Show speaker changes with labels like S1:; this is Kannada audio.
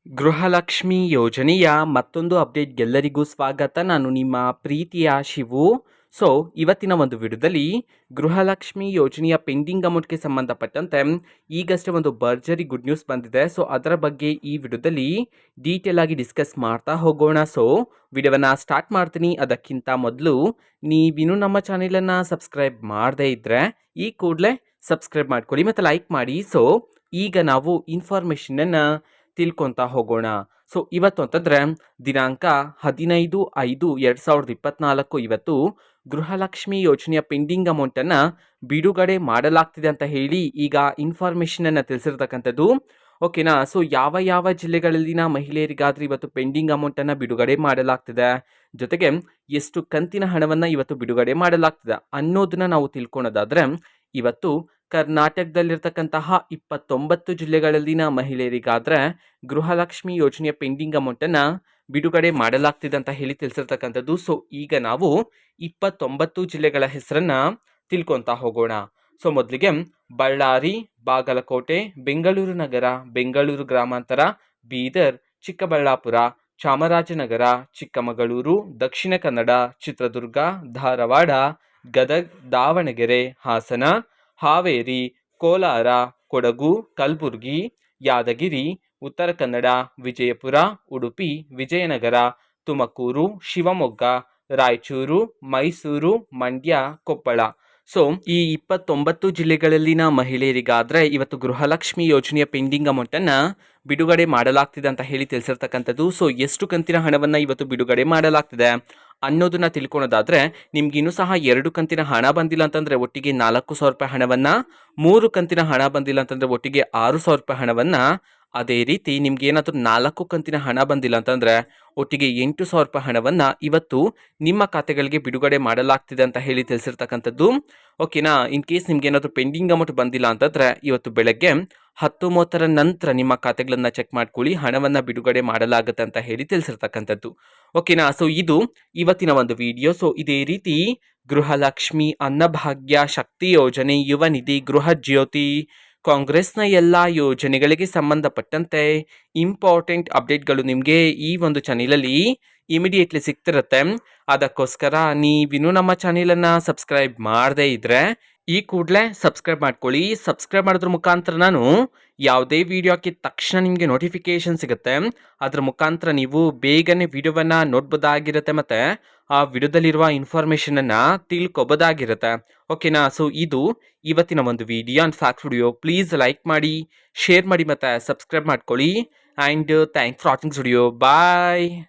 S1: ಗೃಹಲಕ್ಷ್ಮಿ ಯೋಜನೆಯ ಮತ್ತೊಂದು ಅಪ್ಡೇಟ್ಗೆಲ್ಲರಿಗೂ ಸ್ವಾಗತ. ನಾನು ನಿಮ್ಮ ಪ್ರೀತಿಯ ಶಿವು. ಇವತ್ತಿನ ಒಂದು ವಿಡಿಯೋದಲ್ಲಿ ಗೃಹಲಕ್ಷ್ಮಿ ಯೋಜನೆಯ ಪೆಂಡಿಂಗ್ ಅಮೌಂಟ್ಗೆ ಸಂಬಂಧಪಟ್ಟಂತೆ ಈಗಷ್ಟೇ ಒಂದು ಭರ್ಜರಿ ಗುಡ್ ನ್ಯೂಸ್ ಬಂದಿದೆ. ಅದರ ಬಗ್ಗೆ ಈ ವಿಡಿಯೋದಲ್ಲಿ ಡೀಟೇಲ್ ಆಗಿ ಡಿಸ್ಕಸ್ ಮಾಡ್ತಾ ಹೋಗೋಣ. ವಿಡಿಯೋವನ್ನು ಸ್ಟಾರ್ಟ್ ಮಾಡ್ತೀನಿ. ಅದಕ್ಕಿಂತ ಮೊದಲು ನೀವಿನ್ನೂ ನಮ್ಮ ಚಾನೆಲನ್ನು ಸಬ್ಸ್ಕ್ರೈಬ್ ಮಾಡದೇ ಇದ್ದರೆ ಈ ಕೂಡಲೇ ಸಬ್ಸ್ಕ್ರೈಬ್ ಮಾಡ್ಕೊಳ್ಳಿ ಮತ್ತು ಲೈಕ್ ಮಾಡಿ. ಈಗ ನಾವು ಇನ್ಫಾರ್ಮೇಷನನ್ನು ತಿಳ್ಕೊತಾ ಹೋಗೋಣ. ಇವತ್ತು ಅಂತಂದರೆ ದಿನಾಂಕ 15/5/2024 ಇವತ್ತು ಗೃಹಲಕ್ಷ್ಮಿ ಯೋಜನೆಯ ಪೆಂಡಿಂಗ್ ಅಮೌಂಟನ್ನು ಬಿಡುಗಡೆ ಮಾಡಲಾಗ್ತಿದೆ ಅಂತ ಹೇಳಿ ಈಗ ಇನ್ಫಾರ್ಮೇಷನನ್ನು ತಿಳಿಸಿರ್ತಕ್ಕಂಥದ್ದು. ಓಕೆನಾ. ಯಾವ ಯಾವ ಜಿಲ್ಲೆಗಳಲ್ಲಿನ ಮಹಿಳೆಯರಿಗಾದರೂ ಇವತ್ತು ಪೆಂಡಿಂಗ್ ಅಮೌಂಟನ್ನು ಬಿಡುಗಡೆ ಮಾಡಲಾಗ್ತಿದೆ, ಜೊತೆಗೆ ಎಷ್ಟು ಕಂತಿನ ಹಣವನ್ನು ಇವತ್ತು ಬಿಡುಗಡೆ ಮಾಡಲಾಗ್ತಿದೆ ಅನ್ನೋದನ್ನ ನಾವು ತಿಳ್ಕೊಳೋದಾದರೆ, ಇವತ್ತು ಕರ್ನಾಟಕದಲ್ಲಿರ್ತಕ್ಕಂತಹ 29 ಜಿಲ್ಲೆಗಳಲ್ಲಿನ ಮಹಿಳೆಯರಿಗಾದರೆ ಗೃಹಲಕ್ಷ್ಮಿ ಯೋಜನೆಯ ಪೆಂಡಿಂಗ್ ಅಮೌಂಟನ್ನು ಬಿಡುಗಡೆ ಮಾಡಲಾಗ್ತಿದೆ ಅಂತ ಹೇಳಿ ತಿಳಿಸಿರ್ತಕ್ಕಂಥದ್ದು. ಈಗ ನಾವು 29 ಜಿಲ್ಲೆಗಳ ಹೆಸರನ್ನು ತಿಳ್ಕೊತಾ ಹೋಗೋಣ. ಮೊದಲಿಗೆ ಬಳ್ಳಾರಿ, ಬಾಗಲಕೋಟೆ, ಬೆಂಗಳೂರು ನಗರ, ಬೆಂಗಳೂರು ಗ್ರಾಮಾಂತರ, ಬೀದರ್, ಚಿಕ್ಕಬಳ್ಳಾಪುರ, ಚಾಮರಾಜನಗರ, ಚಿಕ್ಕಮಗಳೂರು, ದಕ್ಷಿಣ ಕನ್ನಡ, ಚಿತ್ರದುರ್ಗ, ಧಾರವಾಡ, ಗದಗ್, ದಾವಣಗೆರೆ, ಹಾಸನ, ಹಾವೇರಿ, ಕೋಲಾರ, ಕೊಡಗು, ಕಲಬುರಗಿ, ಯಾದಗಿರಿ, ಉತ್ತರ ಕನ್ನಡ, ವಿಜಯಪುರ, ಉಡುಪಿ, ವಿಜಯನಗರ, ತುಮಕೂರು, ಶಿವಮೊಗ್ಗ, ರಾಯಚೂರು, ಮೈಸೂರು, ಮಂಡ್ಯ, ಕೊಪ್ಪಳ. ಈ 29 ಜಿಲ್ಲೆಗಳಲ್ಲಿನ ಮಹಿಳೆಯರಿಗಾದರೆ ಇವತ್ತು ಗೃಹಲಕ್ಷ್ಮಿ ಯೋಜನೆಯ ಪೆಂಡಿಂಗ್ ಅಮೌಂಟನ್ನು ಬಿಡುಗಡೆ ಮಾಡಲಾಗ್ತಿದೆ ಅಂತ ಹೇಳಿ ತಿಳಿಸಿರ್ತಕ್ಕಂಥದ್ದು. ಎಷ್ಟು ಕಂತಿನ ಹಣವನ್ನು ಇವತ್ತು ಬಿಡುಗಡೆ ಮಾಡಲಾಗ್ತಿದೆ ಅನ್ನೋದನ್ನ ತಿಳ್ಕೊಳೋದಾದರೆ, ನಿಮ್ಗೆ ಇನ್ನೂ ಸಹ 2 ಕಂತಿನ ಹಣ ಬಂದಿಲ್ಲ ಅಂತಂದರೆ ಒಟ್ಟಿಗೆ 4,000 ರೂಪಾಯಿ ಹಣವನ್ನು, 3 ಕಂತಿನ ಹಣ ಬಂದಿಲ್ಲ ಅಂತಂದರೆ ಒಟ್ಟಿಗೆ 6,000 ರೂಪಾಯಿ ಹಣವನ್ನು, ಅದೇ ರೀತಿ ನಿಮ್ಗೆ ಏನಾದರೂ 4 ಕಂತಿನ ಹಣ ಬಂದಿಲ್ಲ ಅಂತಂದರೆ ಒಟ್ಟಿಗೆ 8,000 ರೂಪಾಯಿ ಹಣವನ್ನು ಇವತ್ತು ನಿಮ್ಮ ಖಾತೆಗಳಿಗೆ ಬಿಡುಗಡೆ ಮಾಡಲಾಗ್ತಿದೆ ಅಂತ ಹೇಳಿ ತಿಳಿಸಿರ್ತಕ್ಕಂಥದ್ದು. ಓಕೆನಾ. ಇನ್ ಕೇಸ್ ನಿಮ್ಗೆ ಏನಾದರೂ ಪೆಂಡಿಂಗ್ ಅಮೌಂಟ್ ಬಂದಿಲ್ಲ ಅಂತಂದರೆ ಇವತ್ತು ಬೆಳಗ್ಗೆ 10:30 ನಂತರ ನಿಮ್ಮ ಖಾತೆಗಳನ್ನು ಚೆಕ್ ಮಾಡ್ಕೊಳ್ಳಿ, ಹಣವನ್ನು ಬಿಡುಗಡೆ ಮಾಡಲಾಗುತ್ತೆ ಅಂತ ಹೇಳಿ ತಿಳಿಸಿರ್ತಕ್ಕಂಥದ್ದು. ಓಕೆನಾ. ಇದು ಇವತ್ತಿನ ಒಂದು ವಿಡಿಯೋ. ಇದೇ ರೀತಿ ಗೃಹಲಕ್ಷ್ಮಿ, ಅನ್ನಭಾಗ್ಯ, ಶಕ್ತಿ ಯೋಜನೆ, ಯುವ ನಿಧಿ, ಗೃಹ ಜ್ಯೋತಿ, ಕಾಂಗ್ರೆಸ್ನ ಎಲ್ಲ ಯೋಜನೆಗಳಿಗೆ ಸಂಬಂಧಪಟ್ಟಂತೆ ಇಂಪಾರ್ಟೆಂಟ್ ಅಪ್ಡೇಟ್ಗಳು ನಿಮಗೆ ಈ ಒಂದು ಚಾನೆಲಲ್ಲಿ ಇಮಿಡಿಯೇಟ್ಲಿ ಸಿಗ್ತಿರುತ್ತೆ. ಅದಕ್ಕೋಸ್ಕರ ನೀವಿನ್ನೂ ನಮ್ಮ ಚಾನೆಲನ್ನು ಸಬ್ಸ್ಕ್ರೈಬ್ ಮಾಡದೇ ಇದ್ದರೆ ಈ ಕೂಡಲೇ ಸಬ್ಸ್ಕ್ರೈಬ್ ಮಾಡ್ಕೊಳ್ಳಿ. ಸಬ್ಸ್ಕ್ರೈಬ್ ಮಾಡೋದ್ರ ಮುಖಾಂತರ ನಾನು ಯಾವುದೇ ವಿಡಿಯೋ ಹಾಕಿದ ತಕ್ಷಣ ನಿಮಗೆ ನೋಟಿಫಿಕೇಶನ್ ಸಿಗುತ್ತೆ. ಅದರ ಮುಖಾಂತರ ನೀವು ಬೇಗನೆ ವಿಡಿಯೋವನ್ನು ನೋಡ್ಬೋದಾಗಿರುತ್ತೆ ಮತ್ತು ಆ ವಿಡಿಯೋದಲ್ಲಿರುವ ಇನ್ಫಾರ್ಮೇಷನನ್ನು ತಿಳ್ಕೊಬೋದಾಗಿರುತ್ತೆ. ಓಕೆನಾ. ಇದು ಇವತ್ತಿನ ಒಂದು video and fact video. Please like ಮಾಡಿ, ಶೇರ್ ಮಾಡಿ ಮತ್ತು ಸಬ್ಸ್ಕ್ರೈಬ್ ಮಾಡ್ಕೊಳ್ಳಿ. And thanks for watching video. Bye.